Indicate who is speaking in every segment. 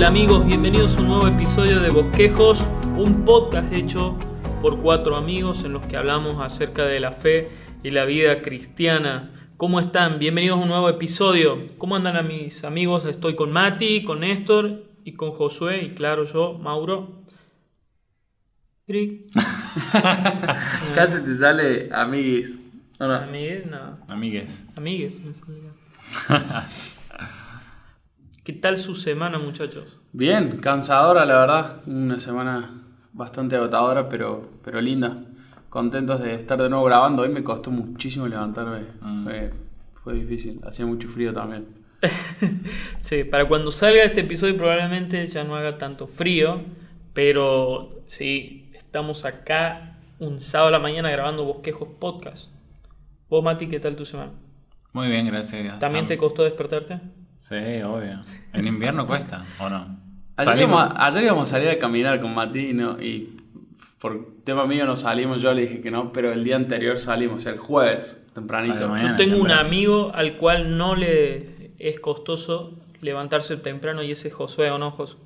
Speaker 1: Hola amigos, bienvenidos a un nuevo episodio de Bosquejos, un podcast hecho por 4 amigos en los que hablamos acerca de la fe y la vida cristiana. ¿Cómo están? Bienvenidos a un nuevo episodio. ¿Cómo andan a mis amigos? Estoy con Mati, con Néstor y con Josué y claro yo, Mauro.
Speaker 2: Casi te sale amiguis.
Speaker 1: No. Amigues, no. Amigues me salía. ¿Qué tal su semana, muchachos?
Speaker 2: Bien, cansadora la verdad. Una semana bastante agotadora, pero linda. Contentos de estar de nuevo grabando. Hoy me costó muchísimo levantarme. Fue difícil, hacía mucho frío también.
Speaker 1: Sí, para cuando salga este episodio probablemente ya no haga tanto frío, pero sí, estamos acá un sábado a la mañana grabando Bosquejos Podcast. ¿Vos, Mati, qué tal tu semana?
Speaker 3: Muy bien, gracias.
Speaker 1: ¿También te costó despertarte?
Speaker 3: Sí, obvio. En invierno cuesta, ¿o no?
Speaker 2: Ayer íbamos a salir a caminar con Mati y por tema mío no salimos. Yo le dije que no, pero el día anterior salimos, o sea, el jueves, tempranito.
Speaker 1: Yo tengo un amigo al cual no le es costoso levantarse temprano y ese es Josué, ¿o no, Josué?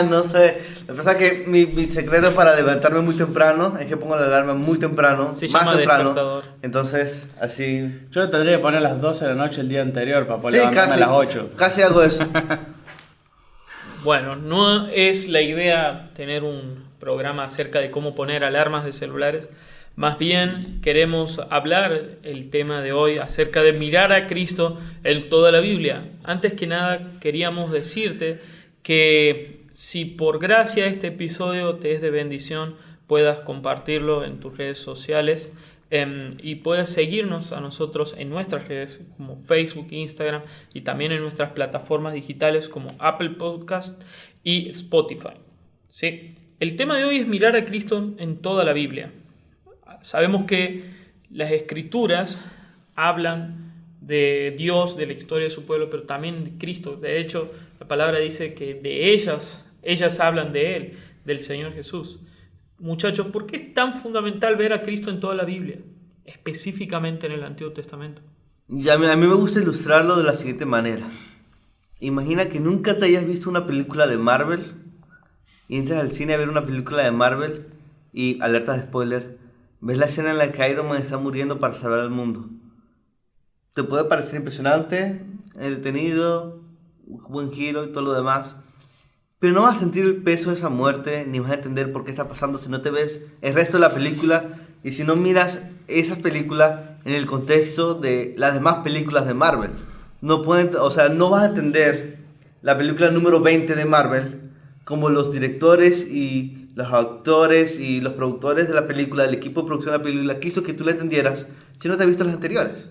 Speaker 4: No sé, lo que pasa es que mi secreto para levantarme muy temprano es que pongo la alarma muy temprano,
Speaker 1: Se
Speaker 4: más
Speaker 1: llama
Speaker 4: temprano.
Speaker 1: despertador.
Speaker 4: Entonces, así...
Speaker 2: Yo lo tendría que poner a las 12 de la noche el día anterior para poder levantarme a las 8.
Speaker 4: Casi hago eso.
Speaker 1: Bueno, no es la idea tener un programa acerca de cómo poner alarmas de celulares. Más bien queremos hablar el tema de hoy acerca de mirar a Cristo en toda la Biblia. Antes que nada queríamos decirte que si por gracia este episodio te es de bendición, puedas compartirlo en tus redes sociales y puedas seguirnos a nosotros en nuestras redes como Facebook, Instagram y también en nuestras plataformas digitales como Apple Podcast y Spotify. ¿Sí? El tema de hoy es mirar a Cristo en toda la Biblia. Sabemos que las Escrituras hablan de Dios, de la historia de su pueblo, pero también de Cristo. De hecho, la palabra dice que de ellas hablan de Él, del Señor Jesús. Muchachos, ¿por qué es tan fundamental ver a Cristo en toda la Biblia, específicamente en el Antiguo Testamento?
Speaker 4: Y a mí me gusta ilustrarlo de la siguiente manera. Imagina que nunca te hayas visto una película de Marvel y entras al cine a ver una película de Marvel y, alerta de spoiler, ves la escena en la que Iron Man está muriendo para salvar al mundo. Te puede parecer impresionante, entretenido, buen giro y todo lo demás, pero no vas a sentir el peso de esa muerte, ni vas a entender por qué está pasando si no te ves el resto de la película y si no miras esa película en el contexto de las demás películas de Marvel. No vas a entender la película número 20 de Marvel como los directores y los actores y los productores de la película, el equipo de producción de la película, quiso que tú la entendieras si no te has visto las anteriores.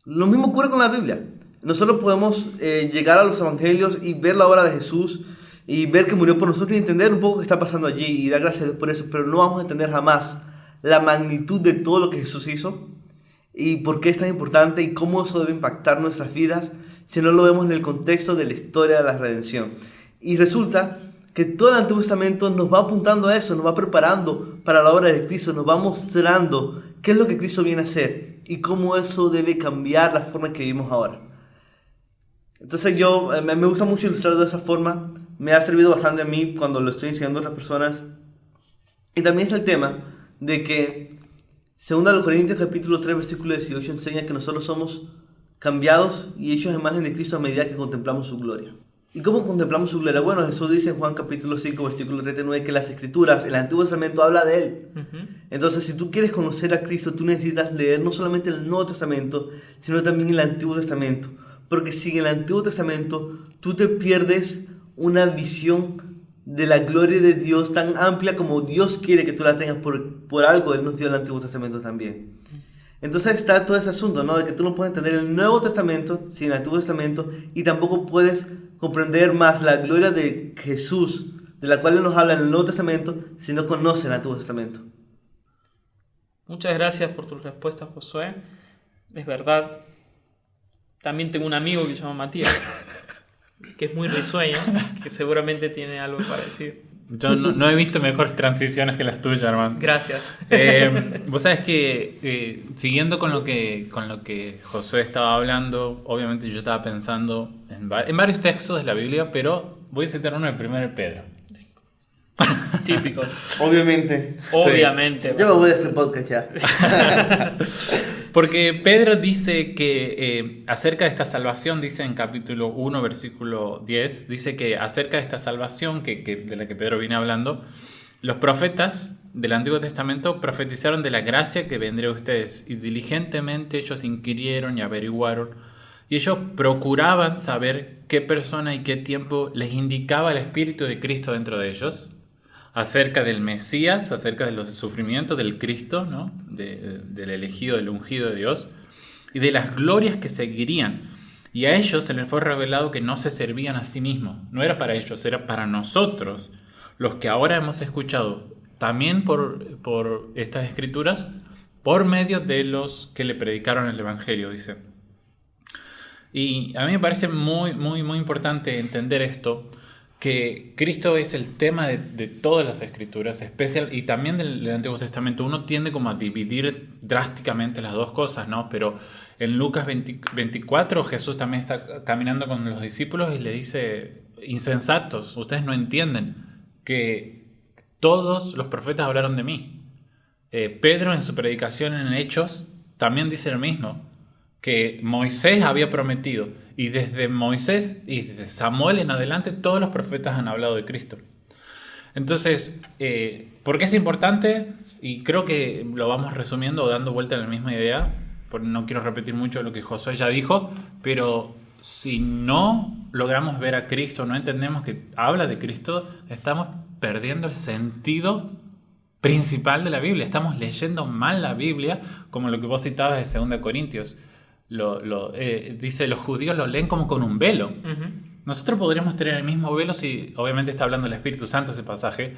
Speaker 4: Lo mismo ocurre con la Biblia. Nosotros podemos llegar a los evangelios y ver la obra de Jesús y ver que murió por nosotros y entender un poco qué está pasando allí y dar gracias a Dios por eso, pero no vamos a entender jamás la magnitud de todo lo que Jesús hizo y por qué es tan importante y cómo eso debe impactar nuestras vidas si no lo vemos en el contexto de la historia de la redención. Y resulta que todo el Antiguo Testamento nos va apuntando a eso, nos va preparando para la obra de Cristo, nos va mostrando qué es lo que Cristo viene a hacer y cómo eso debe cambiar la forma que vivimos ahora. Entonces me gusta mucho ilustrarlo de esa forma, me ha servido bastante a mí cuando lo estoy enseñando a otras personas. Y también es el tema de que, según los Corintios capítulo 3, versículo 18, enseña que nosotros somos cambiados y hechos a imagen de Cristo a medida que contemplamos su gloria. ¿Y cómo contemplamos su gloria? Bueno, Jesús dice en Juan capítulo 5, versículo 39, que las Escrituras, el Antiguo Testamento, habla de Él. Entonces, si tú quieres conocer a Cristo, tú necesitas leer no solamente el Nuevo Testamento, sino también el Antiguo Testamento. Porque si en el Antiguo Testamento tú te pierdes una visión de la gloria de Dios tan amplia como Dios quiere que tú la tengas, por algo Él nos dio el Antiguo Testamento también. Entonces está todo ese asunto, ¿no? De que tú no puedes entender el Nuevo Testamento sin el Antiguo Testamento y tampoco puedes comprender más la gloria de Jesús, de la cual Él nos habla en el Nuevo Testamento, si no conoces el Antiguo Testamento.
Speaker 1: Muchas gracias por tu respuesta, Josué. Es verdad. También tengo un amigo que se llama Matías, que es muy risueño, que seguramente tiene algo para decir.
Speaker 3: Yo no he visto mejores transiciones que las tuyas, hermano.
Speaker 1: Gracias.
Speaker 3: Vos sabés que siguiendo con lo que Josué estaba hablando, obviamente yo estaba pensando en varios textos de la Biblia, pero voy a citar uno de 1 Pedro.
Speaker 1: Típico.
Speaker 4: Obviamente.
Speaker 1: Obviamente.
Speaker 4: Yo me voy a hacer podcast ya.
Speaker 3: Porque Pedro dice que acerca de esta salvación, dice en capítulo 1, versículo 10, dice que acerca de esta salvación de la que Pedro viene hablando, los profetas del Antiguo Testamento profetizaron de la gracia que vendría a ustedes, y diligentemente ellos inquirieron y averiguaron, y ellos procuraban saber qué persona y qué tiempo les indicaba el Espíritu de Cristo dentro de ellos, acerca del Mesías, acerca de los sufrimientos del Cristo, ¿no? Del elegido, del ungido de Dios, y de las glorias que seguirían. Y a ellos se les fue revelado que no se servían a sí mismos. No era para ellos, era para nosotros, los que ahora hemos escuchado, también por estas escrituras, por medio de los que le predicaron el Evangelio, dice. Y a mí me parece muy, muy, muy importante entender esto, que Cristo es el tema de todas las escrituras, especial, y también del Antiguo Testamento. Uno tiende como a dividir drásticamente las dos cosas, ¿no? Pero en Lucas 24 Jesús también está caminando con los discípulos y le dice: insensatos, ustedes no entienden que todos los profetas hablaron de mí. Pedro en su predicación en Hechos también dice lo mismo, que Moisés había prometido, y desde Moisés y desde Samuel en adelante todos los profetas han hablado de Cristo. Entonces, ¿por qué es importante? Y creo que lo vamos resumiendo o dando vuelta a la misma idea, porque no quiero repetir mucho lo que Josué ya dijo, pero si no logramos ver a Cristo, no entendemos que habla de Cristo, estamos perdiendo el sentido principal de la Biblia. Estamos leyendo mal la Biblia, como lo que vos citabas de 2 Corintios. Dice, los judíos lo leen como con un velo.
Speaker 1: Uh-huh.
Speaker 3: Nosotros podríamos tener el mismo velo, si obviamente está hablando del Espíritu Santo ese pasaje,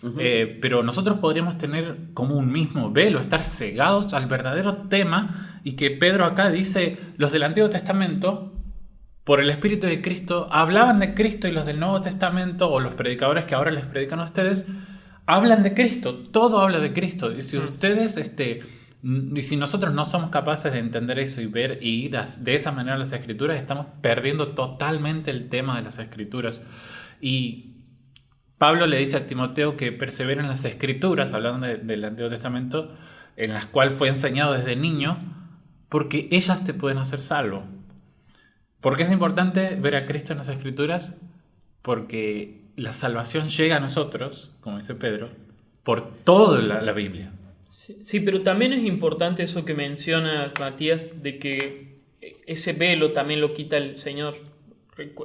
Speaker 3: uh-huh. Pero nosotros podríamos tener como un mismo velo, estar cegados al verdadero tema, y que Pedro acá dice, los del Antiguo Testamento, por el Espíritu de Cristo, hablaban de Cristo, y los del Nuevo Testamento, o los predicadores que ahora les predican a ustedes, hablan de Cristo, todo habla de Cristo. Y si ustedes, y si nosotros no somos capaces de entender eso y ver y ir de esa manera a las Escrituras, estamos perdiendo totalmente el tema de las Escrituras. Y Pablo le dice a Timoteo que persevere en las Escrituras, hablando del Antiguo Testamento, en las cuales fue enseñado desde niño, porque ellas te pueden hacer salvo. ¿Por qué es importante ver a Cristo en las Escrituras? Porque la salvación llega a nosotros, como dice Pedro, por toda la Biblia.
Speaker 1: Sí, pero también es importante eso que menciona Matías, de que ese velo también lo quita el Señor.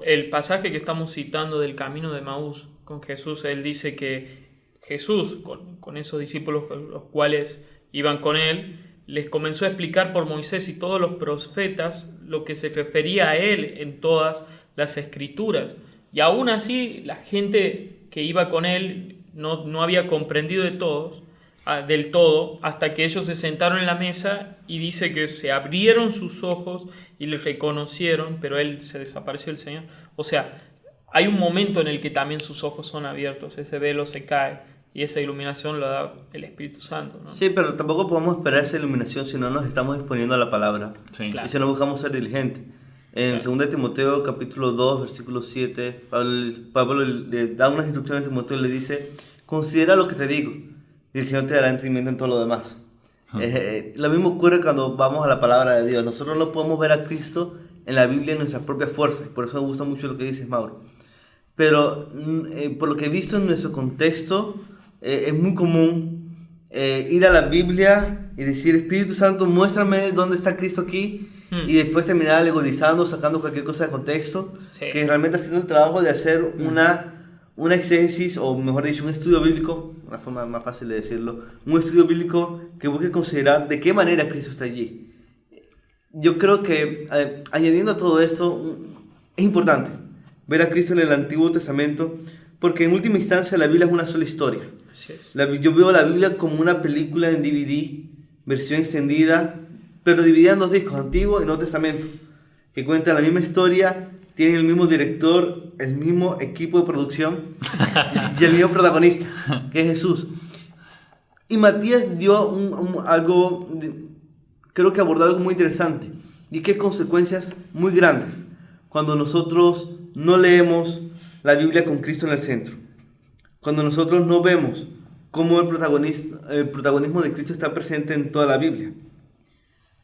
Speaker 1: El pasaje que estamos citando del camino de Maús con Jesús, él dice que Jesús, con esos discípulos los cuales iban con él, les comenzó a explicar por Moisés y todos los profetas lo que se refería a él en todas las Escrituras. Y aún así, la gente que iba con él no había comprendido del todo, hasta que ellos se sentaron en la mesa, y dice que se abrieron sus ojos y le reconocieron, pero él se desapareció, el Señor. O sea, hay un momento en el que también sus ojos son abiertos, ese velo se cae, y esa iluminación lo da el Espíritu Santo, ¿no?
Speaker 4: Sí, pero tampoco podemos esperar esa iluminación si no nos estamos exponiendo a la palabra.
Speaker 3: Sí.
Speaker 1: Claro.
Speaker 4: Y si no buscamos ser diligentes. En 2 Timoteo capítulo 2, versículo 7, Pablo le da unas instrucciones a Timoteo y le dice: considera lo que te digo, y el Señor te dará entendimiento en todo lo demás. Lo mismo ocurre cuando vamos a la palabra de Dios. Nosotros no podemos ver a Cristo en la Biblia en nuestras propias fuerzas. Por eso me gusta mucho lo que dices, Mauro. Pero por lo que he visto en nuestro contexto, es muy común ir a la Biblia y decir: Espíritu Santo, muéstrame dónde está Cristo aquí, y después terminar alegorizando, sacando cualquier cosa de contexto,
Speaker 1: Sí.
Speaker 4: que realmente haciendo el trabajo de hacer una exégesis, o mejor dicho, un estudio bíblico, una forma más fácil de decirlo, un estudio bíblico que busque considerar de qué manera Cristo está allí. Yo creo que añadiendo a todo esto, es importante ver a Cristo en el Antiguo Testamento, porque en última instancia la Biblia es una sola historia.
Speaker 1: Así es.
Speaker 4: Yo veo la Biblia como una película en DVD, versión extendida, pero dividida en 2 discos, Antiguo y Nuevo Testamento, que cuentan la misma historia, tienen el mismo director, el mismo equipo de producción y el mismo protagonista, que es Jesús. Y Matías dio creo que abordó algo muy interesante, y que es consecuencias muy grandes cuando nosotros no leemos, la Biblia con Cristo en el centro. Cuando nosotros no vemos cómo el protagonismo de Cristo está presente en toda la Biblia.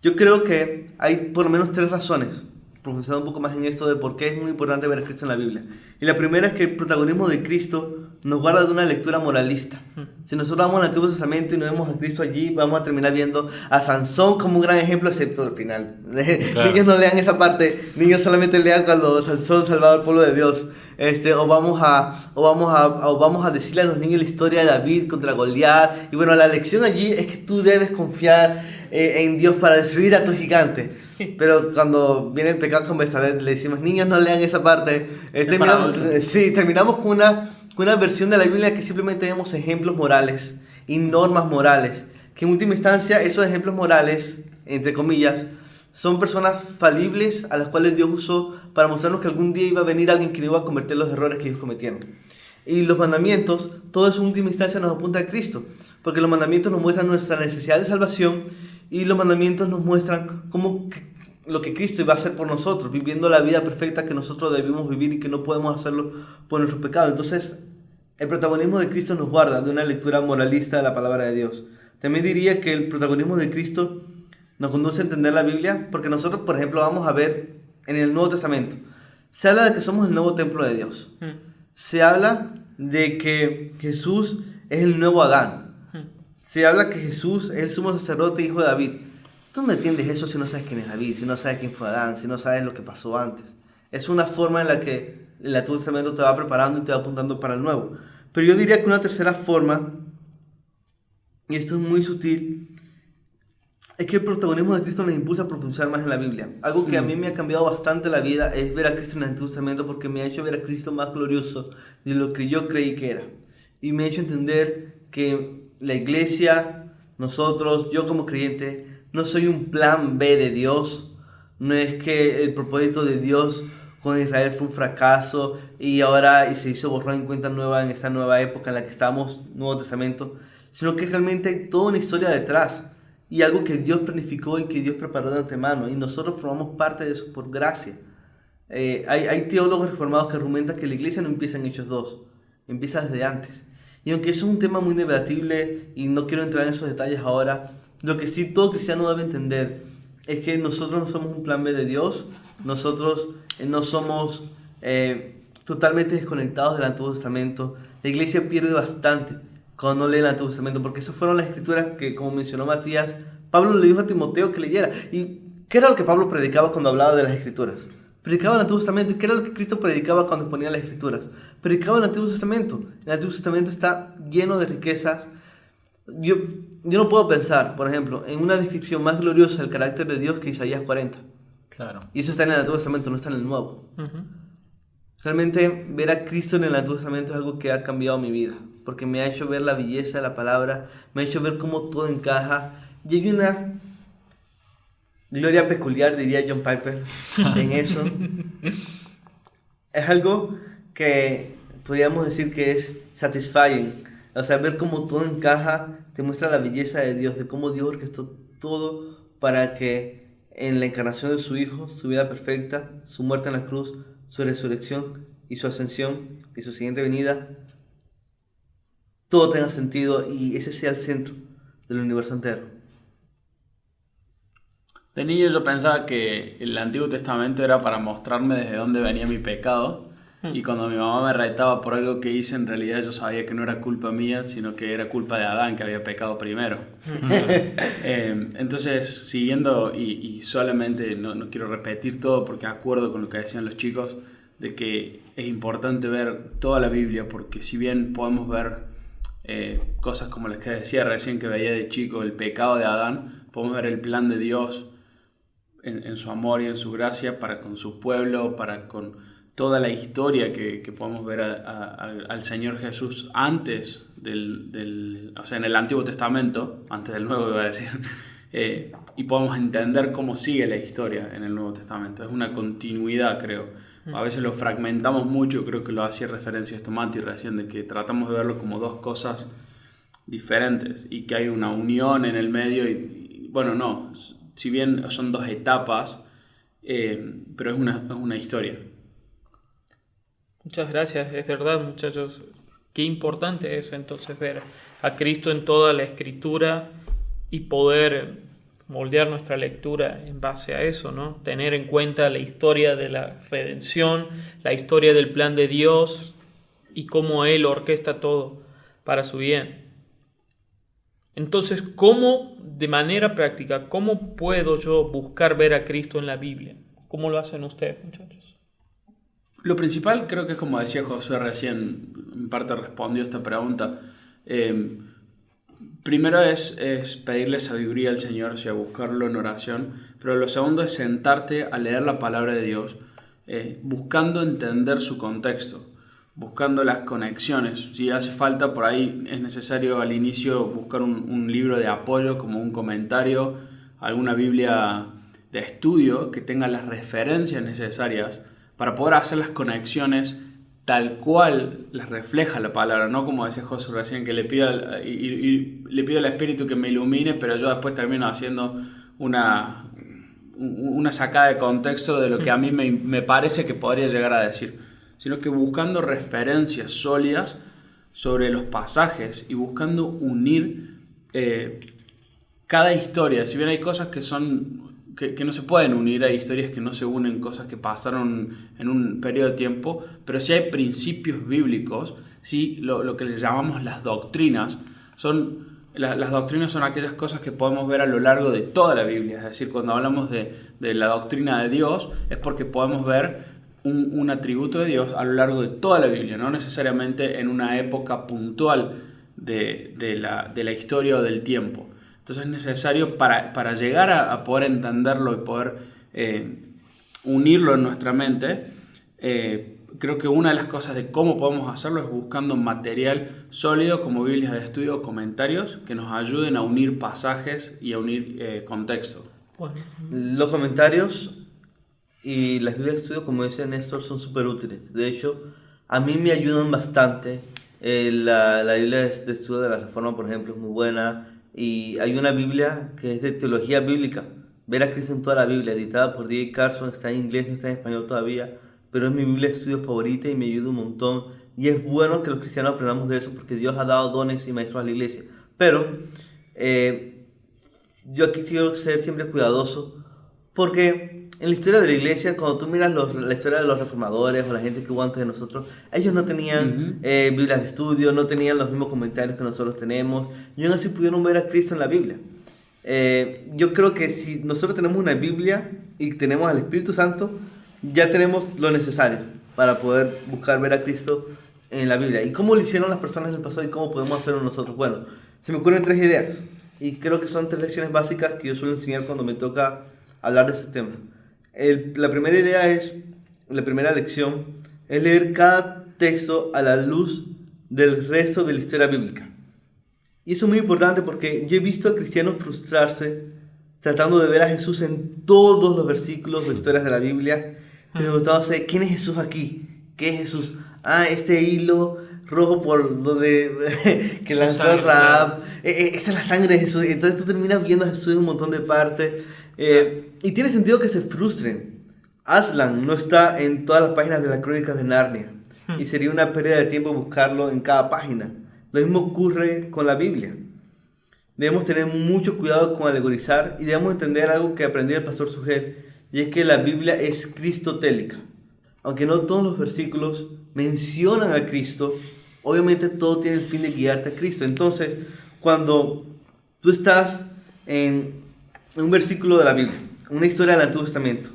Speaker 4: Yo creo que hay por lo menos 3 razones, profundizando un poco más en esto de por qué es muy importante ver a Cristo en la Biblia. Y la primera es que el protagonismo de Cristo nos guarda de una lectura moralista. Si nosotros vamos al Antiguo Testamento y no vemos a Cristo allí, vamos a terminar viendo a Sansón como un gran ejemplo, excepto al final. Claro. Niños no lean esa parte, niños solamente lean cuando Sansón salvaba al pueblo de Dios. O vamos a decirle a los niños la historia de David contra Goliat. Y bueno, la lección allí es que tú debes confiar en Dios para destruir a tu gigante. Pero cuando viene el pecado con Betsabé, le decimos, niños, no lean esa parte. Terminamos con una versión de la Biblia que simplemente vemos ejemplos morales y normas morales. Que en última instancia, esos ejemplos morales, entre comillas, son personas falibles a las cuales Dios usó para mostrarnos que algún día iba a venir alguien que no iba a cometer los errores que ellos cometieron. Y los mandamientos, todo eso en última instancia nos apunta a Cristo. Porque los mandamientos nos muestran nuestra necesidad de salvación. Y los mandamientos nos muestran lo que Cristo iba a hacer por nosotros, viviendo la vida perfecta que nosotros debimos vivir y que no podemos hacerlo por nuestros pecados. Entonces, el protagonismo de Cristo nos guarda de una lectura moralista de la palabra de Dios. También diría que el protagonismo de Cristo nos conduce a entender la Biblia, porque nosotros, por ejemplo, vamos a ver en el Nuevo Testamento, se habla de que somos el nuevo templo de Dios. Se habla de que Jesús es el nuevo Adán. Se habla que Jesús es el sumo sacerdote, hijo de David. ¿Tú no entiendes eso si no sabes quién es David, si no sabes quién fue Adán, si no sabes lo que pasó antes? Es una forma en la que el Antiguo Testamento te va preparando y te va apuntando para el Nuevo. Pero yo diría que una tercera forma, y esto es muy sutil, es que el protagonismo de Cristo nos impulsa a profundizar más en la Biblia. Algo que a mí me ha cambiado bastante la vida es ver a Cristo en el Antiguo Testamento, porque me ha hecho ver a Cristo más glorioso de lo que yo creí que era. Y me ha hecho entender que la iglesia, nosotros, yo como creyente, no soy un plan B de Dios. No es que el propósito de Dios con Israel fue un fracaso y ahora se hizo borrón en cuenta nueva en esta nueva época en la que estamos, Nuevo Testamento, sino que realmente hay toda una historia detrás y algo que Dios planificó y que Dios preparó de antemano, y nosotros formamos parte de eso por gracia. Hay teólogos reformados que argumentan que la iglesia no empieza en Hechos 2, empieza desde antes. Y aunque eso es un tema muy debatible y no quiero entrar en esos detalles ahora, lo que sí todo cristiano debe entender es que nosotros no somos un plan B de Dios, nosotros no somos totalmente desconectados del Antiguo Testamento. La iglesia pierde bastante cuando no lee el Antiguo Testamento, porque esas fueron las escrituras que, como mencionó Matías, Pablo le dijo a Timoteo que leyera. ¿Y qué era lo que Pablo predicaba cuando hablaba de las escrituras? Predicaba el Antiguo Testamento. ¿Y qué era lo que Cristo predicaba cuando ponía las escrituras? Predicaba el Antiguo Testamento. El Antiguo Testamento está lleno de riquezas. Yo no puedo pensar, por ejemplo, en una descripción más gloriosa del carácter de Dios que Isaías 40.
Speaker 3: Claro.
Speaker 4: Y eso está en el Antiguo Testamento, no está en el Nuevo. Realmente ver a Cristo en el Antiguo Testamento es algo que ha cambiado mi vida, porque me ha hecho ver la belleza de la palabra, me ha hecho ver cómo todo encaja. Y hay una gloria peculiar, diría John Piper, en eso. Es algo que podríamos decir que es satisfying. O sea, ver cómo todo encaja te muestra la belleza de Dios, de cómo Dios orquestó todo para que en la encarnación de su Hijo, su vida perfecta, su muerte en la cruz, su resurrección y su ascensión y su siguiente venida, todo tenga sentido y ese sea el centro del universo entero.
Speaker 2: De niño yo pensaba que el Antiguo Testamento era para mostrarme desde dónde venía mi pecado, y cuando mi mamá me retaba por algo que hice, en realidad yo sabía que no era culpa mía, sino que era culpa de Adán, que había pecado primero. Entonces, siguiendo, y solamente no quiero repetir todo porque acuerdo con lo que decían los chicos, de que es importante ver toda la Biblia, porque si bien podemos ver cosas como las que decía recién que veía de chico, el pecado de Adán, podemos ver el plan de Dios en su amor y en su gracia para con su pueblo, para con toda la historia que podemos ver al Señor Jesús antes o sea, en el Antiguo Testamento, antes del Nuevo iba a decir, y podemos entender cómo sigue la historia en el Nuevo Testamento. Es una continuidad, creo. A veces lo fragmentamos mucho, creo que lo hacía referencia esto Mati recién, de que tratamos de verlo como dos cosas diferentes y que hay una unión en el medio y bueno, no, si bien son dos etapas, pero es una historia.
Speaker 1: Muchas gracias, es verdad, muchachos. Qué importante es entonces ver a Cristo en toda la Escritura y poder moldear nuestra lectura en base a eso, ¿no? Tener en cuenta la historia de la redención, la historia del plan de Dios y cómo Él orquesta todo para su bien. Entonces, ¿cómo, de manera práctica, cómo puedo yo buscar ver a Cristo en la Biblia? ¿Cómo lo hacen ustedes, muchachos?
Speaker 2: Lo principal creo que es como decía Josué recién, en parte respondió esta pregunta. Primero es pedirle sabiduría al Señor, o sea, buscarlo en oración, pero lo segundo es sentarte a leer la palabra de Dios, buscando entender su contexto, buscando las conexiones. Si hace falta, por ahí es necesario al inicio buscar un libro de apoyo, como un comentario, alguna Biblia de estudio que tenga las referencias necesarias para poder hacer las conexiones tal cual las refleja la palabra, no como decía José recién, que le pido al Espíritu que me ilumine, pero yo después termino haciendo una sacada de contexto de lo que a mí me parece que podría llegar a decir, sino que buscando referencias sólidas sobre los pasajes y buscando unir cada historia. Si bien hay cosas que no se pueden unir, hay historias que no se unen, cosas que pasaron en un periodo de tiempo, pero sí hay principios bíblicos, ¿sí? Lo que les llamamos las doctrinas. Las doctrinas son aquellas cosas que podemos ver a lo largo de toda la Biblia, es decir, cuando hablamos de la doctrina de Dios, es porque podemos ver un atributo de Dios a lo largo de toda la Biblia, no necesariamente en una época puntual de la historia o del tiempo. Entonces es necesario para llegar a poder entenderlo y poder unirlo en nuestra mente. Creo que una de las cosas de cómo podemos hacerlo es buscando material sólido como Biblias de estudio o comentarios que nos ayuden a unir pasajes y a unir contexto.
Speaker 1: Bueno.
Speaker 4: Los comentarios y las Biblias de estudio, como dice Néstor, son súper útiles. De hecho, a mí me ayudan bastante. La Biblia de estudio de la Reforma, por ejemplo, es muy buena. Y hay una Biblia que es de teología bíblica, Ver a Cristo en toda la Biblia, editada por D.A. Carson, está en inglés, no está en español todavía, pero es mi Biblia de estudio favorita y me ayuda un montón. Y es bueno que los cristianos aprendamos de eso porque Dios ha dado dones y maestros a la iglesia. Pero yo aquí quiero ser siempre cuidadoso porque en la historia de la iglesia, cuando tú miras la historia de los reformadores o la gente que hubo antes de nosotros, ellos no tenían Biblias de estudio, no tenían los mismos comentarios que nosotros tenemos, y aún así pudieron ver a Cristo en la Biblia. Yo creo que si nosotros tenemos una Biblia y tenemos al Espíritu Santo, ya tenemos lo necesario para poder buscar ver a Cristo en la Biblia. ¿Y cómo lo hicieron las personas en el pasado y cómo podemos hacerlo nosotros? Bueno, se me ocurren 3 ideas, y creo que son 3 lecciones básicas que yo suelo enseñar cuando me toca hablar de este tema. La primera lección es leer cada texto a la luz del resto de la historia bíblica. Y eso es muy importante porque yo he visto a cristianos frustrarse tratando de ver a Jesús en todos los versículos o historias de la Biblia, preguntándose, ¿quién es Jesús aquí? ¿Qué es Jesús? Este hilo rojo por donde que lanzó Rahab, esa es la sangre de Jesús. Entonces tú terminas viendo a Jesús en un montón de partes. Y tiene sentido que se frustren. Aslan no está en todas las páginas de las Crónicas de Narnia y sería una pérdida de tiempo buscarlo en cada página. Lo mismo ocurre con la Biblia. Debemos tener mucho cuidado con alegorizar y debemos entender algo que aprendí del pastor Sugel, y es que la Biblia es cristotélica. Aunque no todos los versículos mencionan a Cristo, obviamente todo tiene el fin de guiarte a Cristo. Entonces, cuando tú estás en un versículo de la Biblia, una historia del Antiguo Testamento,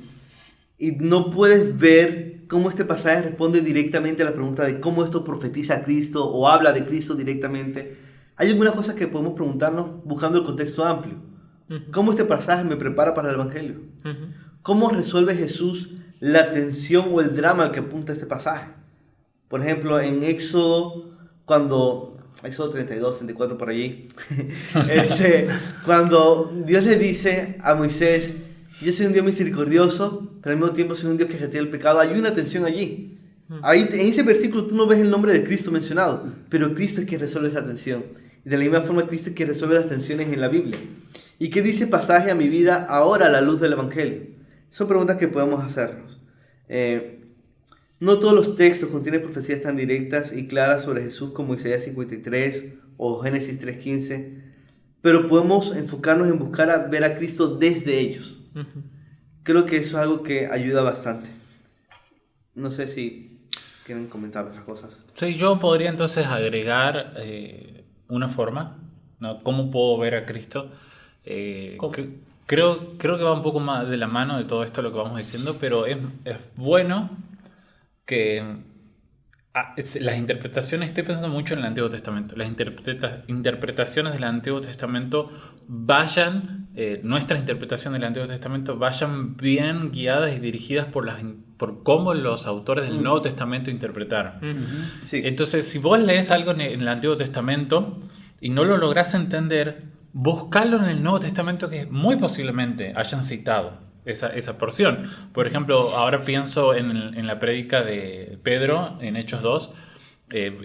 Speaker 4: y no puedes ver cómo este pasaje responde directamente a la pregunta de cómo esto profetiza a Cristo o habla de Cristo directamente, hay algunas cosas que podemos preguntarnos buscando el contexto amplio. ¿Cómo este pasaje me prepara para el Evangelio? ¿Cómo resuelve Jesús la tensión o el drama al que apunta este pasaje? Por ejemplo, en Éxodo 32, 34 por allí, cuando Dios le dice a Moisés, yo soy un Dios misericordioso, pero al mismo tiempo soy un Dios que castiga el pecado, hay una tensión allí. Ahí, en ese versículo tú no ves el nombre de Cristo mencionado, pero Cristo es quien resuelve esa tensión. Y de la misma forma Cristo es quien resuelve las tensiones en la Biblia. ¿Y qué dice pasaje a mi vida ahora a la luz del Evangelio? Son preguntas que podemos hacernos. No todos los textos contienen profecías tan directas y claras sobre Jesús como Isaías 53 o Génesis 3:15, pero podemos enfocarnos en buscar ver a Cristo desde ellos. Creo que eso es algo que ayuda bastante. No sé si quieren comentar otras cosas.
Speaker 3: Sí, yo podría entonces agregar una forma, ¿no? ¿Cómo puedo ver a Cristo? Creo que va un poco más de la mano de todo esto lo que vamos diciendo, pero es bueno que las interpretaciones, estoy pensando mucho en el Antiguo Testamento, las interpretaciones del Antiguo Testamento nuestra interpretación del Antiguo Testamento vayan bien guiadas y dirigidas por cómo los autores del Nuevo Testamento interpretaron.
Speaker 4: Sí.
Speaker 3: Entonces, si vos lees algo en el Antiguo Testamento y no lo lográs entender, buscalo en el Nuevo Testamento que muy posiblemente hayan citado esa porción. Por ejemplo, ahora pienso en la prédica de Pedro en Hechos 2,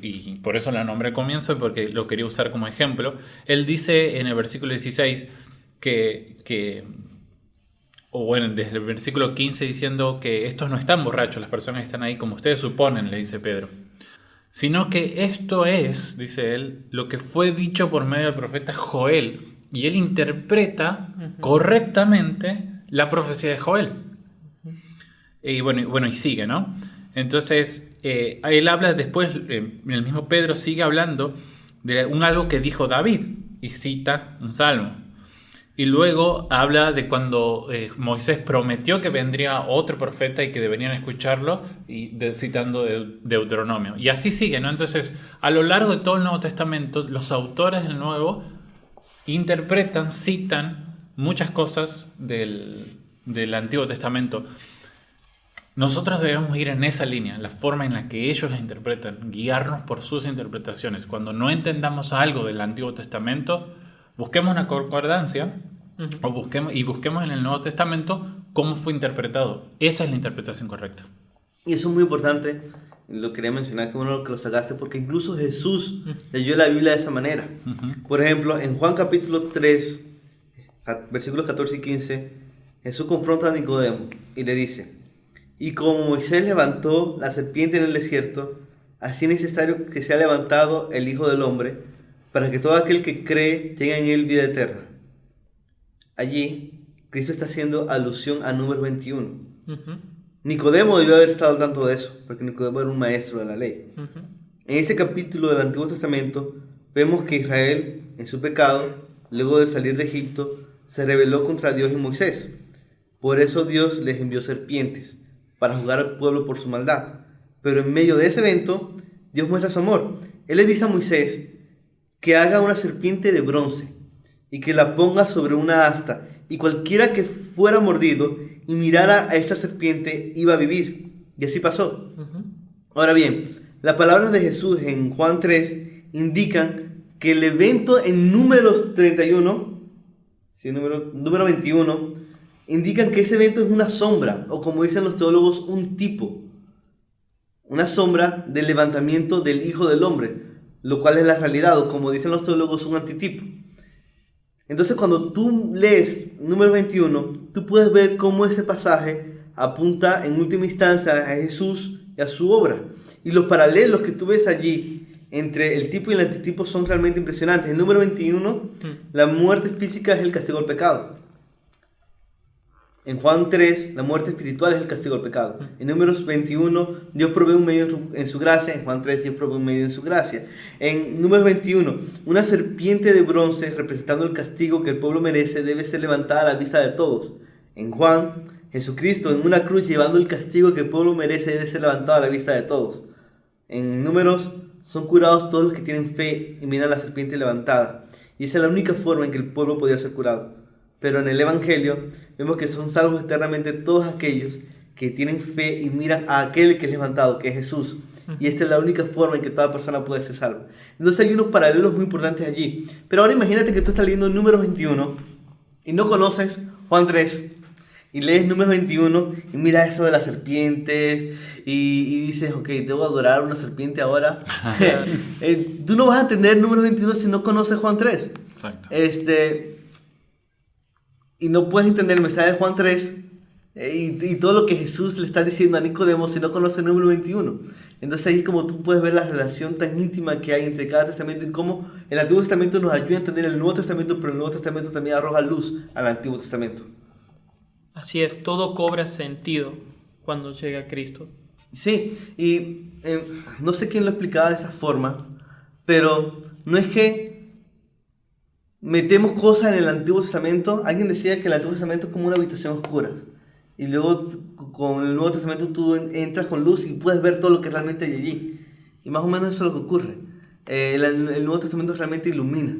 Speaker 3: y por eso la nombré al comienzo y porque lo quería usar como ejemplo. Él dice en el versículo 16 desde el versículo 15 diciendo que estos no están borrachos, las personas están ahí como ustedes suponen, le dice Pedro, sino que esto es, dice él, lo que fue dicho por medio del profeta Joel, y él interpreta correctamente la profecía de Joel. Y bueno, y sigue, ¿no? Entonces, él habla después, el mismo Pedro sigue hablando de algo que dijo David y cita un salmo. Y luego habla de cuando Moisés prometió que vendría otro profeta y que deberían escucharlo, citando Deuteronomio. Y así sigue, ¿no? Entonces, a lo largo de todo el Nuevo Testamento, los autores del Nuevo interpretan, citan muchas cosas del Antiguo Testamento. Nosotros debemos ir en esa línea, la forma en la que ellos las interpretan, guiarnos por sus interpretaciones. Cuando no entendamos algo del Antiguo Testamento, busquemos una concordancia o busquemos en el Nuevo Testamento cómo fue interpretado. Esa es la interpretación correcta.
Speaker 4: Y eso es muy importante, lo quería mencionar, que bueno que lo sacaste, porque incluso Jesús leyó la Biblia de esa manera. Por ejemplo, en Juan capítulo 3, versículos 14 y 15, Jesús confronta a Nicodemo y le dice: y como Moisés levantó la serpiente en el desierto, así es necesario que sea levantado el Hijo del Hombre, para que todo aquel que cree tenga en él vida eterna. Allí, Cristo está haciendo alusión a Números 21. Nicodemo debió haber estado al tanto de eso, porque Nicodemo era un maestro de la ley. En ese capítulo del Antiguo Testamento, vemos que Israel, en su pecado, luego de salir de Egipto, se rebeló contra Dios y Moisés. Por eso Dios les envió serpientes, para juzgar al pueblo por su maldad. Pero en medio de ese evento, Dios muestra su amor. Él le dice a Moisés que haga una serpiente de bronce y que la ponga sobre una asta, y cualquiera que fuera mordido y mirara a esta serpiente iba a vivir. Y así pasó. Ahora bien, las palabras de Jesús en Juan 3 indican que el evento en Números 31, número 21, indican que ese evento es una sombra, o como dicen los teólogos, un tipo. Una sombra del levantamiento del Hijo del Hombre, lo cual es la realidad, o como dicen los teólogos, un antitipo. Entonces, cuando tú lees Número 21, tú puedes ver cómo ese pasaje apunta en última instancia a Jesús y a su obra. Y los paralelos que tú ves allí entre el tipo y el antitipo son realmente impresionantes. En Número 21, la muerte física es el castigo al pecado. En Juan 3, la muerte espiritual es el castigo al pecado. En Números 21, Dios provee un medio en su gracia. En Juan 3, Dios provee un medio en su gracia. En Números 21, una serpiente de bronce representando el castigo que el pueblo merece debe ser levantada a la vista de todos. En Juan, Jesucristo en una cruz llevando el castigo que el pueblo merece debe ser levantado a la vista de todos. En Números, son curados todos los que tienen fe y miran a la serpiente levantada. Y esa es la única forma en que el pueblo podía ser curado. Pero en el Evangelio vemos que son salvos eternamente todos aquellos que tienen fe y miran a aquel que es levantado, que es Jesús. Y esta es la única forma en que toda persona puede ser salva. Entonces hay unos paralelos muy importantes allí. Pero ahora imagínate que tú estás leyendo Números 21 y no conoces Juan 3 y lees Números 21 y mira eso de las serpientes y dices, ok, debo adorar una serpiente ahora. Tú no vas a entender Números 21 si no conoces Juan 3.
Speaker 3: Exacto.
Speaker 4: Y no puedes entender el mensaje de Juan 3 Y todo lo que Jesús le está diciendo a Nicodemo si no conoce el número 21. Entonces ahí es como tú puedes ver la relación tan íntima que hay entre cada testamento y cómo el Antiguo Testamento nos ayuda a entender el Nuevo Testamento, pero el Nuevo Testamento también arroja luz al Antiguo Testamento.
Speaker 1: Así es, todo cobra sentido cuando llega Cristo.
Speaker 4: Sí, y no sé quién lo explicaba de esa forma, pero no es que metemos cosas en el Antiguo Testamento. Alguien decía que el Antiguo Testamento es como una habitación oscura. Y luego con el Nuevo Testamento tú entras con luz y puedes ver todo lo que realmente hay allí. Y más o menos eso es lo que ocurre. El Nuevo Testamento realmente ilumina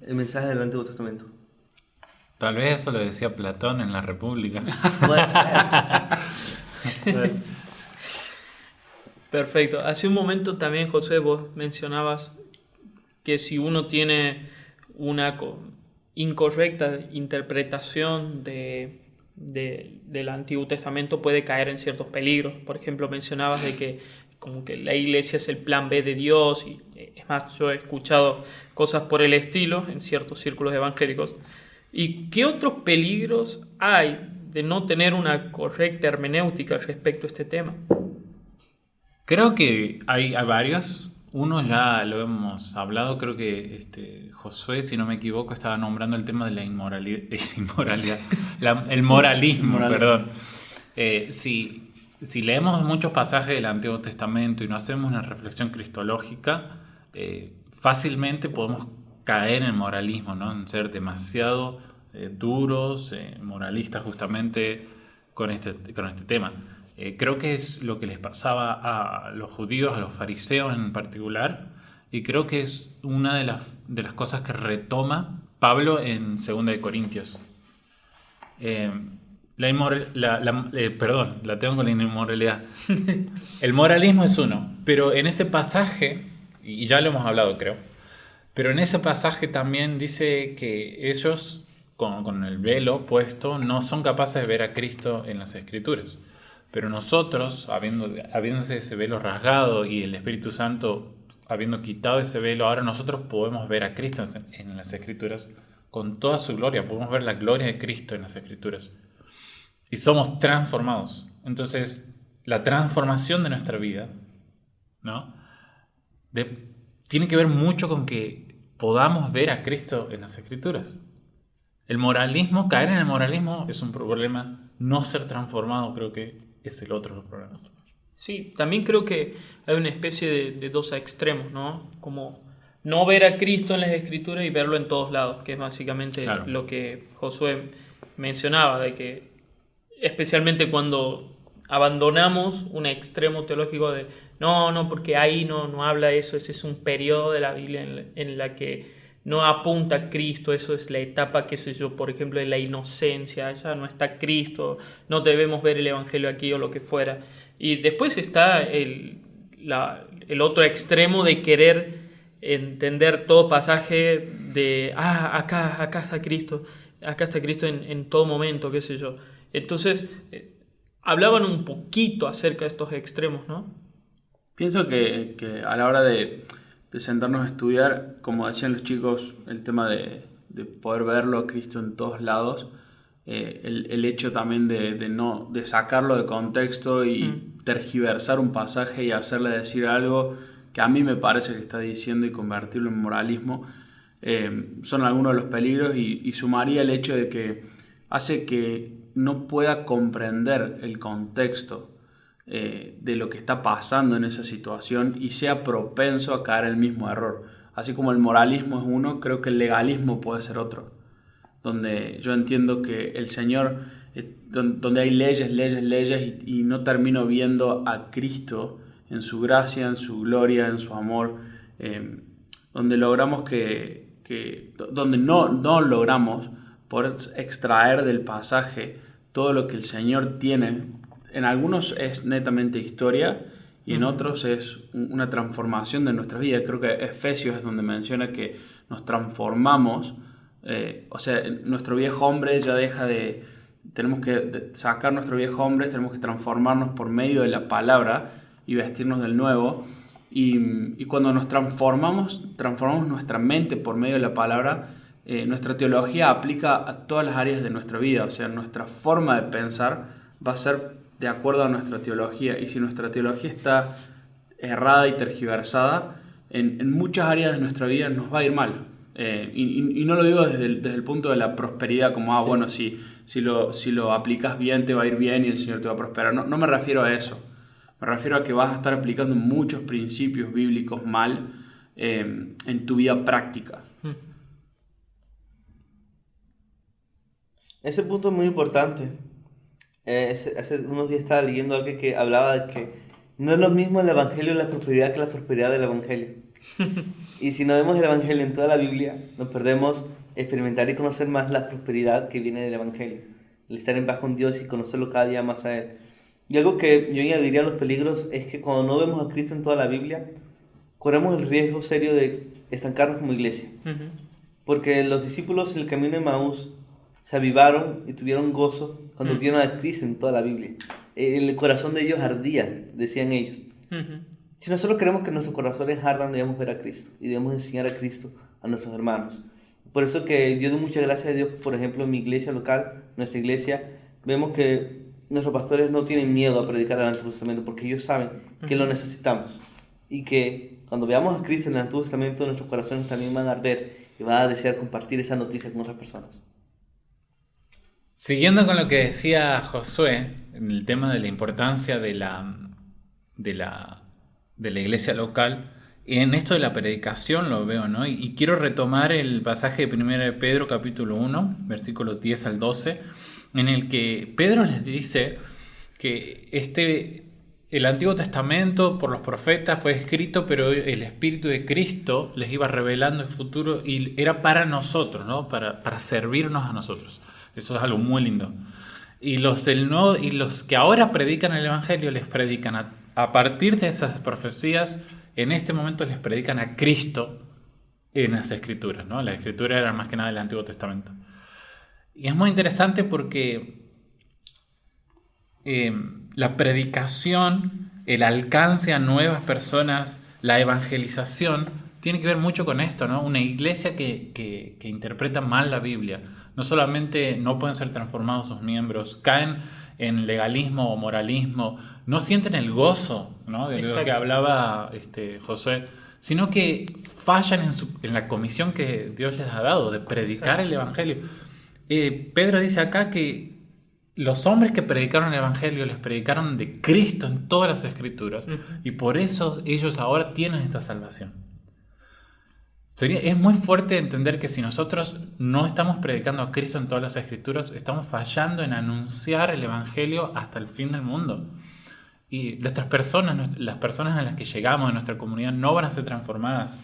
Speaker 4: el mensaje del Antiguo Testamento.
Speaker 3: Tal vez eso lo decía Platón en la República.
Speaker 4: Puede ser.
Speaker 1: Perfecto. Hace un momento también, José, vos mencionabas que si uno tiene una incorrecta interpretación del Antiguo Testamento puede caer en ciertos peligros. Por ejemplo, mencionabas de que como que la iglesia es el plan B de Dios, y es más, yo he escuchado cosas por el estilo en ciertos círculos evangélicos. ¿Y qué otros peligros hay de no tener una correcta hermenéutica respecto a este tema?
Speaker 3: Creo que hay varios. Uno ya lo hemos hablado, creo que Josué, si no me equivoco, estaba nombrando el tema de la inmoralidad, el moralismo, perdón. Si leemos muchos pasajes del Antiguo Testamento y no hacemos una reflexión cristológica, fácilmente podemos caer en el moralismo, ¿no? En ser demasiado duros, moralistas justamente con este tema. Creo que es lo que les pasaba a los judíos, a los fariseos en particular, y creo que es una de las cosas que retoma Pablo en 2 de Corintios. La tengo con la inmoralidad. El moralismo es uno, pero en ese pasaje, y ya lo hemos hablado creo, pero en ese pasaje también dice que ellos, con el velo puesto, no son capaces de ver a Cristo en las Escrituras. Pero nosotros, habiéndose ese velo rasgado y el Espíritu Santo habiendo quitado ese velo, ahora nosotros podemos ver a Cristo en las Escrituras con toda su gloria. Podemos ver la gloria de Cristo en las Escrituras. Y somos transformados. Entonces, la transformación de nuestra vida, ¿no? Tiene que ver mucho con que podamos ver a Cristo en las Escrituras. El moralismo, caer en el moralismo es un problema. No ser transformado creo que es el otro de los problemas.
Speaker 1: Sí, también creo que hay una especie de dos extremos, ¿no? Como no ver a Cristo en las Escrituras y verlo en todos lados, que es básicamente claro lo que Josué mencionaba, de que especialmente cuando abandonamos un extremo teológico de no, porque ahí no habla eso, ese es un periodo de la Biblia en la que no apunta a Cristo, eso es la etapa, qué sé yo, por ejemplo, de la inocencia, ya no está Cristo, no debemos ver el Evangelio aquí o lo que fuera. Y después está el otro extremo de querer entender todo pasaje de, acá está Cristo en todo momento, qué sé yo. Entonces, hablaban un poquito acerca de estos extremos, ¿no?
Speaker 2: Pienso que a la hora de sentarnos a estudiar, como decían los chicos, el tema de poder verlo a Cristo en todos lados, el hecho también de sacarlo de contexto y tergiversar un pasaje y hacerle decir algo que a mí me parece que está diciendo y convertirlo en moralismo, son algunos de los peligros, y sumaría el hecho de que hace que no pueda comprender el contexto de lo que está pasando en esa situación y sea propenso a caer en el mismo error. Así como el moralismo es uno, creo que el legalismo puede ser otro, donde yo entiendo que el Señor, donde hay leyes y no termino viendo a Cristo en su gracia, en su gloria, en su amor, donde logramos donde no logramos poder extraer del pasaje todo lo que el Señor tiene. En algunos es netamente historia y en otros es una transformación de nuestra vida. Creo que Efesios es donde menciona que nos transformamos, o sea, nuestro viejo hombre ya deja de... Tenemos que sacar nuestro viejo hombre, tenemos que transformarnos por medio de la palabra y vestirnos del nuevo. Y cuando nos transformamos nuestra mente por medio de la palabra, nuestra teología aplica a todas las áreas de nuestra vida. O sea, nuestra forma de pensar va a ser de acuerdo a nuestra teología. Y si nuestra teología está errada y tergiversada, en muchas áreas de nuestra vida nos va a ir mal. Y no lo digo desde el punto de la prosperidad, como,
Speaker 4: Sí.
Speaker 2: bueno, si lo aplicas bien te va a ir bien y el Señor te va a prosperar. No me refiero a eso. Me refiero a que vas a estar aplicando muchos principios bíblicos mal en tu vida práctica.
Speaker 4: Ese punto es muy importante. Hace unos días estaba leyendo algo que hablaba de que no es lo mismo el Evangelio de la prosperidad que la prosperidad del Evangelio. Y si no vemos el Evangelio en toda la Biblia, nos perdemos experimentar y conocer más la prosperidad que viene del Evangelio. El estar en paz con Dios y conocerlo cada día más a Él. Y algo que yo añadiría a los peligros es que cuando no vemos a Cristo en toda la Biblia, corremos el riesgo serio de estancarnos como iglesia. Porque los discípulos en el camino de Maús se avivaron y tuvieron gozo cuando vieron a Cristo en toda la Biblia. El corazón de ellos ardía, decían ellos. Si nosotros queremos que nuestros corazones ardan, debemos ver a Cristo y debemos enseñar a Cristo a nuestros hermanos. Por eso que yo doy muchas gracias a Dios, por ejemplo, en mi iglesia local, nuestra iglesia, vemos que nuestros pastores no tienen miedo a predicar el Antiguo Testamento porque ellos saben que lo necesitamos y que cuando veamos a Cristo en el Antiguo Testamento, nuestros corazones también van a arder y van a desear compartir esa noticia con otras personas.
Speaker 3: Siguiendo con lo que decía Josué, en el tema de la importancia de la iglesia local, en esto de la predicación lo veo, ¿no? Y quiero retomar el pasaje de 1 de Pedro, capítulo 1, versículos 10 al 12, en el que Pedro les dice que el Antiguo Testamento por los profetas fue escrito, pero el Espíritu de Cristo les iba revelando el futuro y era para nosotros, ¿no? Para servirnos a nosotros. Eso es algo muy lindo. Y los que ahora predican el Evangelio les predican a partir de esas profecías, en este momento les predican a Cristo en las Escrituras, ¿no? La Escritura era más que nada el Antiguo Testamento. Y es muy interesante porque la predicación, el alcance a nuevas personas, la evangelización, tiene que ver mucho con esto, ¿no? Una iglesia que interpreta mal la Biblia. No solamente no pueden ser transformados sus miembros, caen en legalismo o moralismo, no sienten el gozo, ¿no? De lo que hablaba Josué, sino que fallan en la comisión que Dios les ha dado de predicar el Evangelio. Pedro dice acá que los hombres que predicaron el Evangelio les predicaron de Cristo en todas las Escrituras y por eso ellos ahora tienen esta salvación. Es muy fuerte entender que si nosotros no estamos predicando a Cristo en todas las Escrituras, estamos fallando en anunciar el Evangelio hasta el fin del mundo. Y nuestras personas, las personas a las que llegamos en nuestra comunidad no van a ser transformadas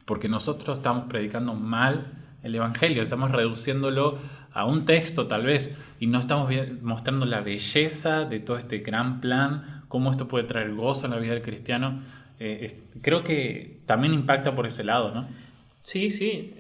Speaker 3: porque nosotros estamos predicando mal el Evangelio, estamos reduciéndolo a un texto tal vez y no estamos mostrando la belleza de todo este gran plan, cómo esto puede traer gozo en la vida del cristiano. Creo que también impacta por ese lado, ¿no?
Speaker 1: Sí,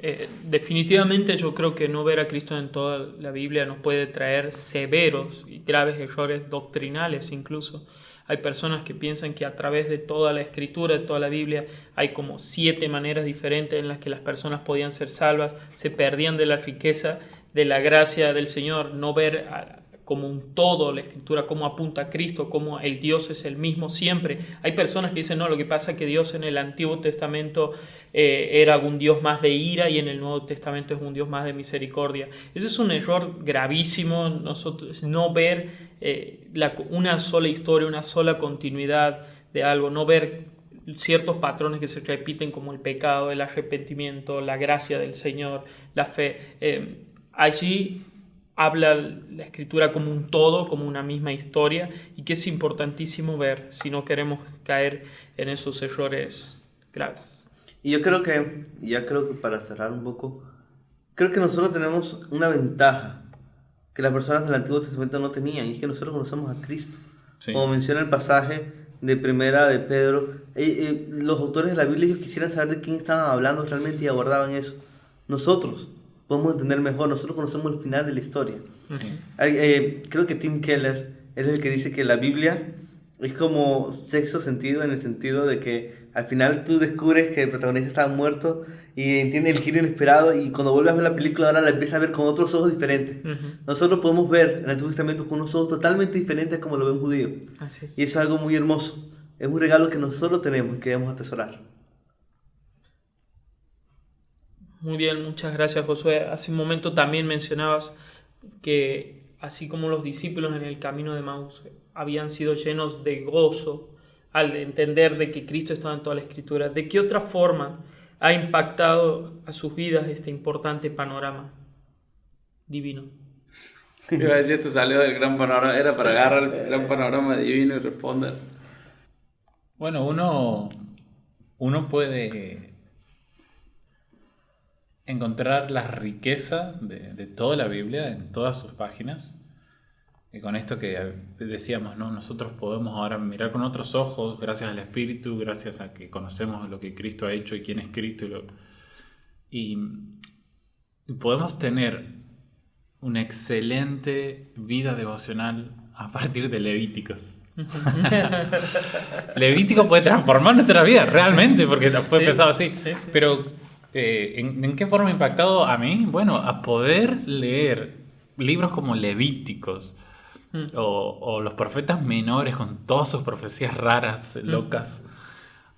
Speaker 1: definitivamente yo creo que no ver a Cristo en toda la Biblia nos puede traer severos y graves errores doctrinales incluso. Hay personas que piensan que a través de toda la Escritura, de toda la Biblia, hay como 7 maneras diferentes en las que las personas podían ser salvas, se perdían de la riqueza, de la gracia del Señor, no ver como un todo la Escritura, cómo apunta a Cristo, cómo el Dios es el mismo siempre. Hay personas que dicen, no, lo que pasa es que Dios en el Antiguo Testamento era un Dios más de ira y en el Nuevo Testamento es un Dios más de misericordia. Ese es un error gravísimo, nosotros no ver una sola historia, una sola continuidad de algo, no ver ciertos patrones que se repiten como el pecado, el arrepentimiento, la gracia del Señor, la fe. Allí habla la Escritura como un todo, como una misma historia, y que es importantísimo ver si no queremos caer en esos errores graves.
Speaker 4: Y yo creo que para cerrar un poco, creo que nosotros tenemos una ventaja que las personas del Antiguo Testamento no tenían, y es que nosotros conocemos a Cristo. Sí. Como menciona el pasaje de Primera de Pedro, los autores de la Biblia ellos quisieran saber de quién estaban hablando realmente y abordaban eso. Nosotros podemos entender mejor, nosotros conocemos el final de la historia. Creo que Tim Keller es el que dice que la Biblia Es como sexto sentido, en el sentido de que al final tú descubres que el protagonista estaba muerto y entiendes el giro inesperado, y cuando vuelves a ver la película ahora la empiezas a ver con otros ojos diferentes. Nosotros podemos ver en el Antiguo Testamento con unos ojos totalmente diferentes a como lo ve un judío.
Speaker 1: Así es.
Speaker 4: Y eso es algo muy hermoso. Es un regalo que nosotros tenemos y que debemos atesorar.
Speaker 1: Muy bien, muchas gracias, Josué. Hace un momento también mencionabas que así como los discípulos en el camino de Maús habían sido llenos de gozo al entender de que Cristo estaba en toda la Escritura, ¿de qué otra forma ha impactado a sus vidas este importante panorama divino?
Speaker 2: Iba a decir, esto salió del gran panorama, era para agarrar el gran panorama divino y responder.
Speaker 3: Bueno, uno puede encontrar la riqueza de toda la Biblia en todas sus páginas. Y con esto que decíamos, ¿no? Nosotros podemos ahora mirar con otros ojos, gracias al Espíritu, gracias a que conocemos lo que Cristo ha hecho y quién es Cristo. Y podemos tener una excelente vida devocional a partir de Levíticos. Levítico puede transformar nuestra vida realmente, porque fue pensado así. Sí. Pero ¿en qué forma ha impactado a mí? Bueno, a poder leer libros como Levíticos o los profetas menores con todas sus profecías raras, locas,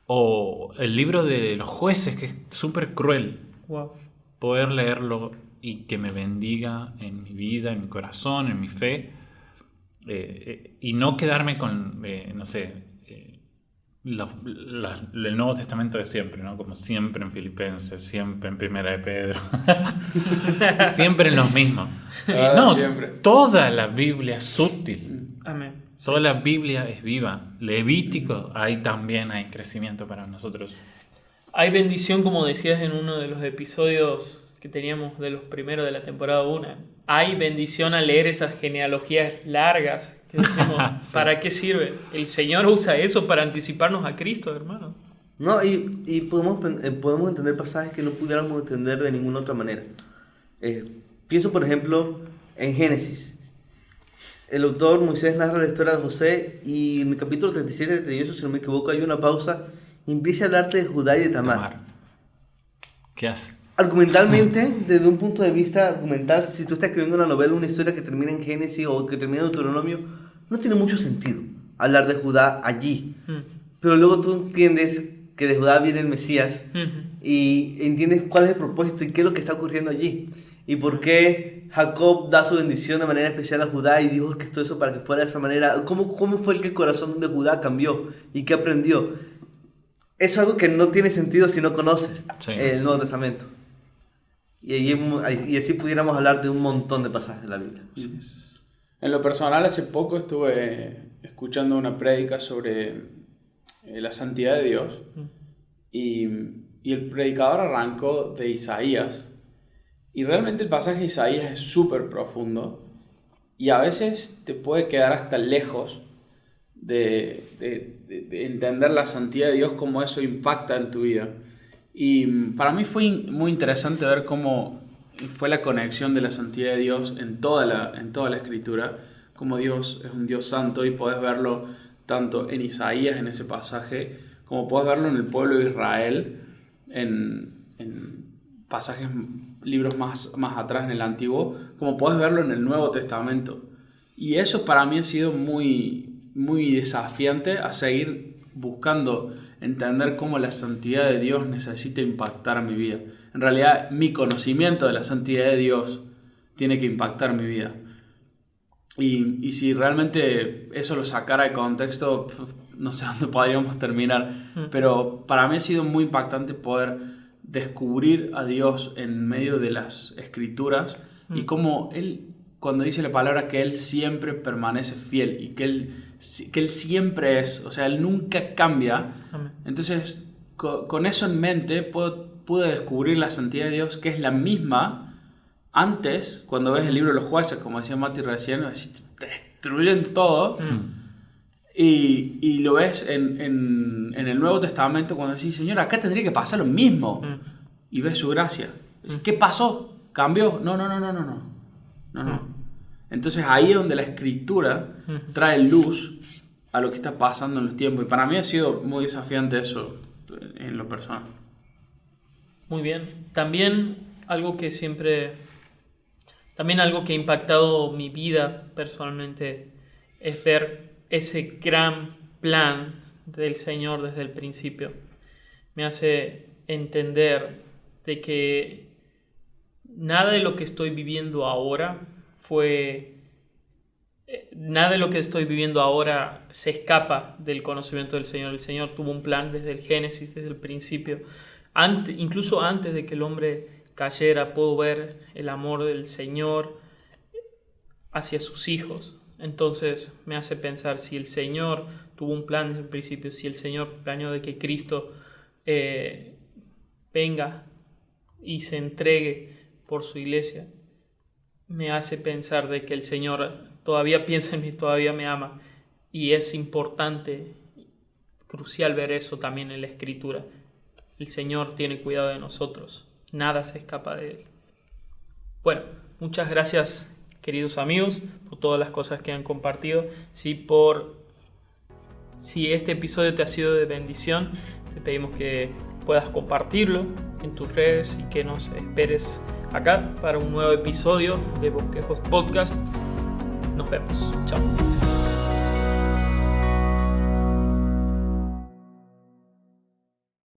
Speaker 3: o el libro de los jueces, que es súper cruel.
Speaker 1: Wow.
Speaker 3: Poder leerlo y que me bendiga en mi vida, en mi corazón, en mi fe. Y no quedarme con, no sé, el Nuevo Testamento de siempre, ¿no? Como siempre en Filipenses, siempre en Primera de Pedro, siempre en los mismos. No, siempre. Toda la Biblia es útil.
Speaker 1: Amén.
Speaker 3: Toda la Biblia es viva. Levítico, ahí también hay crecimiento para nosotros.
Speaker 1: Hay bendición, como decías en uno de los episodios que teníamos de los primeros de la temporada 1. Hay bendición al leer esas genealogías largas que decimos, sí. ¿Para qué sirve? El Señor usa eso para anticiparnos a Cristo, hermano.
Speaker 4: No, y podemos entender pasajes que no pudiéramos entender de ninguna otra manera. Pienso, por ejemplo, en Génesis. El autor Moisés narra la historia de José y en el capítulo 37 y 38, si no me equivoco, hay una pausa y empieza a hablarte de Judá y de Tamar.
Speaker 3: ¿Qué hace?
Speaker 4: Argumentalmente, desde un punto de vista argumental, si tú estás escribiendo una novela, una historia que termina en Génesis o que termina en Deuteronomio, no tiene mucho sentido hablar de Judá allí. Pero luego tú entiendes que de Judá viene el Mesías y entiendes cuál es el propósito y qué es lo que está ocurriendo allí. Y por qué Jacob da su bendición de manera especial a Judá y dijo que todo eso para que fuera de esa manera. ¿Cómo fue que el corazón de Judá cambió y qué aprendió? Eso es algo que no tiene sentido si no conoces el Nuevo Testamento. Y así pudiéramos hablar de un montón de pasajes de la Biblia.
Speaker 2: Sí. En lo personal, hace poco estuve escuchando una prédica sobre la santidad de Dios y el predicador arrancó de Isaías, y realmente el pasaje de Isaías es súper profundo y a veces te puede quedar hasta lejos de entender la santidad de Dios, cómo eso impacta en tu vida. Y para mí fue muy interesante ver cómo fue la conexión de la santidad de Dios en toda la Escritura, cómo Dios es un Dios santo, y podés verlo tanto en Isaías, en ese pasaje, como podés verlo en el pueblo de Israel, en pasajes, libros más atrás en el Antiguo, como podés verlo en el Nuevo Testamento. Y eso para mí ha sido muy, muy desafiante a seguir buscando entender cómo la santidad de Dios necesita impactar mi vida. En realidad, mi conocimiento de la santidad de Dios tiene que impactar mi vida. Y si realmente eso lo sacara de contexto, no sé dónde podríamos terminar. Pero para mí ha sido muy impactante poder descubrir a Dios en medio de las Escrituras y cómo Él, cuando dice la palabra que Él siempre permanece fiel y que Él siempre es, o sea, Él nunca cambia. Amén. Entonces, con eso en mente, pude descubrir la santidad de Dios, que es la misma antes, cuando ves el libro de los jueces, como decía Mati recién, te destruyen todo. Y lo ves en el Nuevo Testamento cuando decís, Señor, acá tendría que pasar lo mismo. Y ves su gracia. ¿Qué pasó? ¿Cambió? No. Entonces ahí es donde la Escritura trae luz a lo que está pasando en los tiempos. Y para mí ha sido muy desafiante eso en lo personal.
Speaker 1: Muy bien. También algo que ha impactado mi vida personalmente es ver ese gran plan del Señor desde el principio. Me hace entender de que nada de lo que estoy viviendo ahora se escapa del conocimiento del Señor. El Señor tuvo un plan desde el Génesis, desde el principio. Incluso antes de que el hombre cayera, puedo ver el amor del Señor hacia sus hijos. Entonces me hace pensar, si el Señor tuvo un plan desde el principio, si el Señor planeó de que Cristo venga y se entregue por su iglesia, me hace pensar de que el Señor todavía piensa en mí, todavía me ama, y es importante, crucial ver eso también en la Escritura. El Señor tiene cuidado de nosotros, nada se escapa de Él. Bueno, muchas gracias, queridos amigos, por todas las cosas que han compartido. Si este episodio te ha sido de bendición, te pedimos que puedas compartirlo en tus redes y que nos esperes acá para un nuevo episodio de Bosquejos Podcast. Nos vemos. Chao.